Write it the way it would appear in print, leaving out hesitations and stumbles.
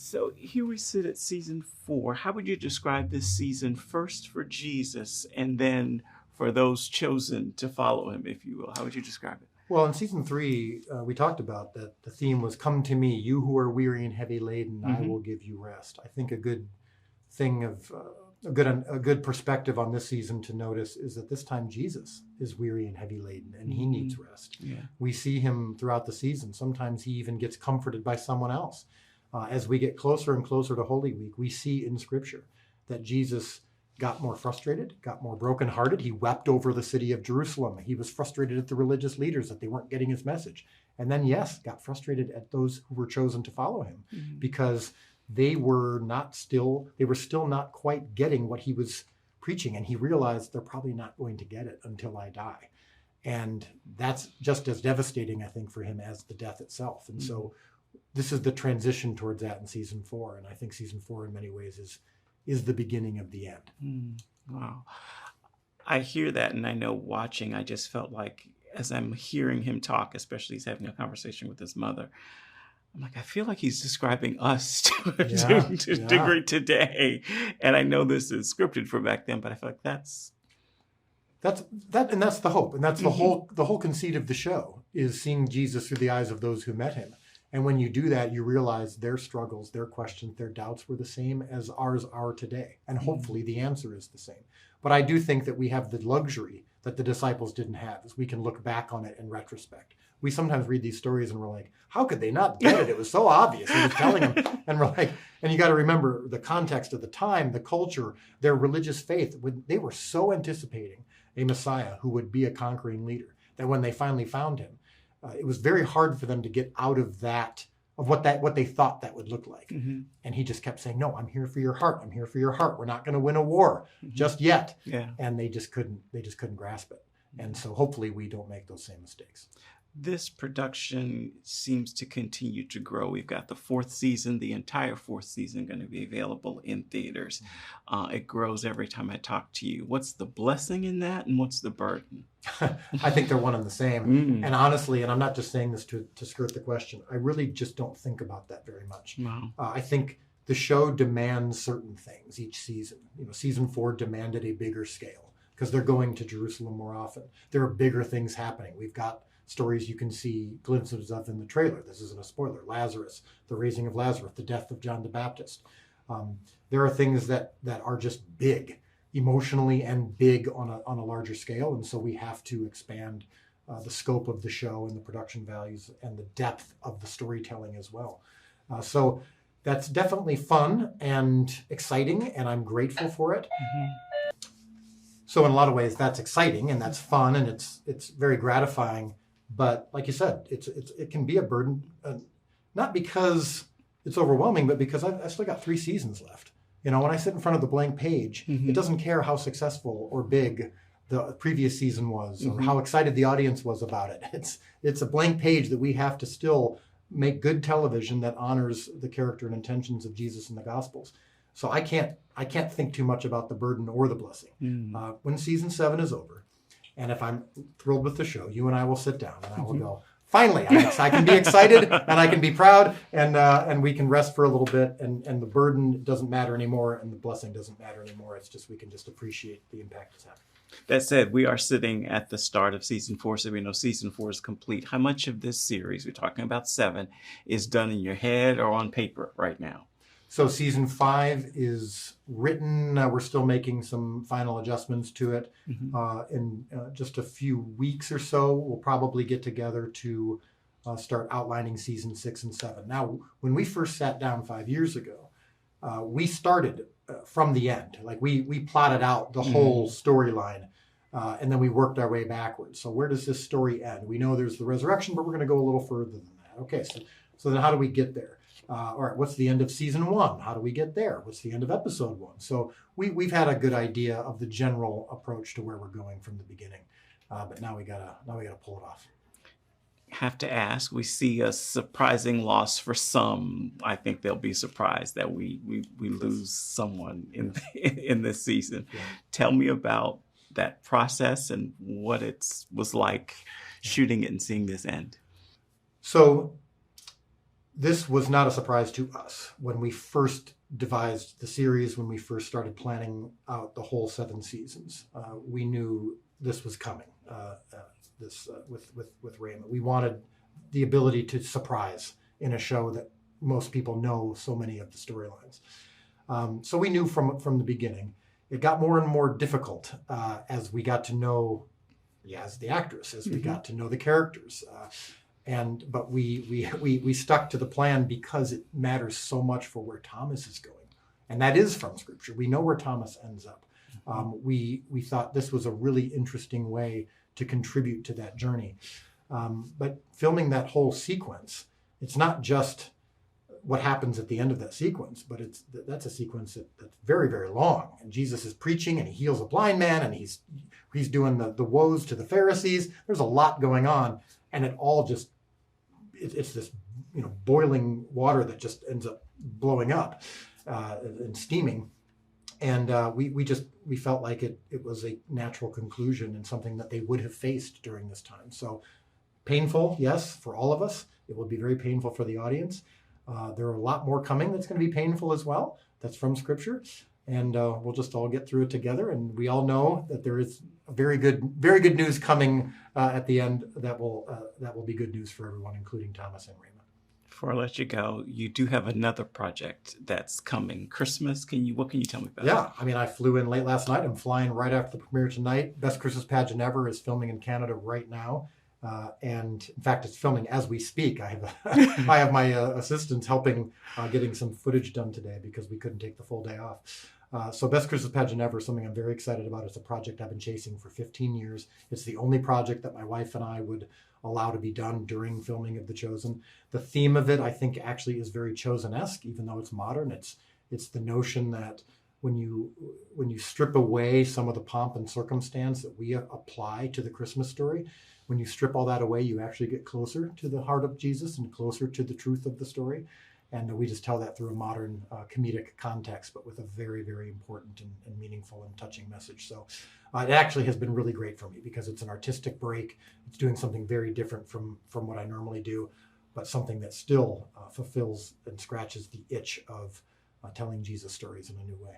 So here we sit at season 4. How would you describe this season, first for Jesus and then for those chosen to follow him, if you will? How would you describe it? Well, in season 3, we talked about that the theme was, "Come to me, you who are weary and heavy laden, I will give you rest." I think a good thing of a good perspective on this season to notice is that this time Jesus is weary and heavy laden, and he needs rest. Yeah. We see him throughout the season. Sometimes he even gets comforted by someone else. As we get closer and closer to Holy Week, we see in Scripture that Jesus got more frustrated, got more brokenhearted. He wept over the city of Jerusalem. He was frustrated at the religious leaders that they weren't getting his message. And then, yes, got frustrated at those who were chosen to follow him because they were still not quite getting what he was preaching. And he realized they're probably not going to get it until I die. And that's just as devastating, I think, for him as the death itself. And so this is the transition towards that in season 4. And I think season 4 in many ways is the beginning of the end. Wow. I hear that, and I know watching, I just felt like as I'm hearing him talk, especially he's having a conversation with his mother, I'm like, I feel like he's describing us to a degree today. And I know this is scripted for back then, but I feel like that's the hope. And that's the whole conceit of the show, is seeing Jesus through the eyes of those who met him. And when you do that, you realize their struggles, their questions, their doubts were the same as ours are today. And hopefully the answer is the same. But I do think that we have the luxury that the disciples didn't have, is we can look back on it in retrospect. We sometimes read these stories and we're like, how could they not get it? It was so obvious. He was telling them. And we're like, and you got to remember the context of the time, the culture, their religious faith. They were so anticipating a Messiah who would be a conquering leader that when they finally found him, it was very hard for them to get out of that, of what they thought that would look like. And he just kept saying, no, I'm here for your heart. I'm here for your heart. We're not going to win a war just yet. And they just couldn't grasp it. And so hopefully we don't make those same mistakes. This production seems to continue to grow. We've got the 4th season, the entire 4th season going to be available in theaters. It grows every time I talk to you. What's the blessing in that, and what's the burden? I think they're one and the same. And honestly, and I'm not just saying this to skirt the question, I really just don't think about that very much. Wow. I think the show demands certain things each season. Season 4 demanded a bigger scale because they're going to Jerusalem more often. There are bigger things happening. We've got stories you can see glimpses of in the trailer. This isn't a spoiler. Lazarus, the raising of Lazarus, the death of John the Baptist. There are things that are just big, emotionally and big on a larger scale. And so we have to expand the scope of the show and the production values and the depth of the storytelling as well. So that's definitely fun and exciting, and I'm grateful for it. So in a lot of ways, that's exciting and that's fun, and it's very gratifying. But like you said, it can be a burden, not because it's overwhelming, but because I still got 3 seasons left. When I sit in front of the blank page, it doesn't care how successful or big the previous season was or how excited the audience was about it. It's a blank page that we have to still make good television that honors the character and intentions of Jesus in the Gospels. So I can't think too much about the burden or the blessing. When season 7 is over, and if I'm thrilled with the show, you and I will sit down and I will go, finally, I can be excited and I can be proud, and we can rest for a little bit, and the burden doesn't matter anymore and the blessing doesn't matter anymore. It's just we can just appreciate the impact it's having. That said, we are sitting at the start of season 4, so we know season 4 is complete. How much of this series, we're talking about 7, is done in your head or on paper right now? So season 5 is written. We're still making some final adjustments to it. In just a few weeks or so, we'll probably get together to start outlining season 6 and 7. Now, when we first sat down 5 years ago, we started from the end. Like we plotted out the whole storyline, and then we worked our way backwards. So where does this story end? We know there's the resurrection, but we're going to go a little further than that. Okay, so then how do we get there? All right, what's the end of season 1? How do we get there? What's the end of episode 1? So we've had a good idea of the general approach to where we're going from the beginning, but now we gotta pull it off. Have to ask. We see a surprising loss for some. I think they'll be surprised that we lose someone in this season. Yeah. Tell me about that process and what it was like shooting it and seeing this end. So This was not a surprise to us. When we first devised the series, when we first started planning out the whole 7 seasons, we knew this was coming. With Raymond, we wanted the ability to surprise in a show that most people know so many of the storylines. So we knew from the beginning. It got more and more difficult as we got to know, as the actress, as we got to know the characters. But we stuck to the plan because it matters so much for where Thomas is going. And that is from Scripture. We know where Thomas ends up. We thought this was a really interesting way to contribute to that journey. But filming that whole sequence, it's not just what happens at the end of that sequence, but that's a sequence that's very, very long. And Jesus is preaching and he heals a blind man and he's doing the woes to the Pharisees. There's a lot going on, and it all just, it's this, boiling water that just ends up blowing up and steaming. And we felt like it was a natural conclusion and something that they would have faced during this time. So painful, yes, for all of us. It will be very painful for the audience. There are a lot more coming that's going to be painful as well. That's from Scripture. And we'll just all get through it together. And we all know that there is a very good news coming at the end that will be good news for everyone, including Thomas and Raymond. Before I let you go, you do have another project that's coming. Christmas. What can you tell me about it? Yeah, I flew in late last night. I'm flying right after the premiere tonight. Best Christmas Pageant Ever is filming in Canada right now. And in fact, it's filming as we speak. I have my assistants helping getting some footage done today because we couldn't take the full day off. So Best Christmas Pageant Ever is something I'm very excited about. It's a project I've been chasing for 15 years. It's the only project that my wife and I would allow to be done during filming of The Chosen. The theme of it, I think, actually is very Chosen-esque, even though it's modern. It's the notion that when you strip away some of the pomp and circumstance that we apply to the Christmas story, when you strip all that away, you actually get closer to the heart of Jesus and closer to the truth of the story. And we just tell that through a modern comedic context, but with a very, very important and meaningful and touching message. So it actually has been really great for me because it's an artistic break. It's doing something very different from what I normally do, but something that still fulfills and scratches the itch of telling Jesus stories in a new way.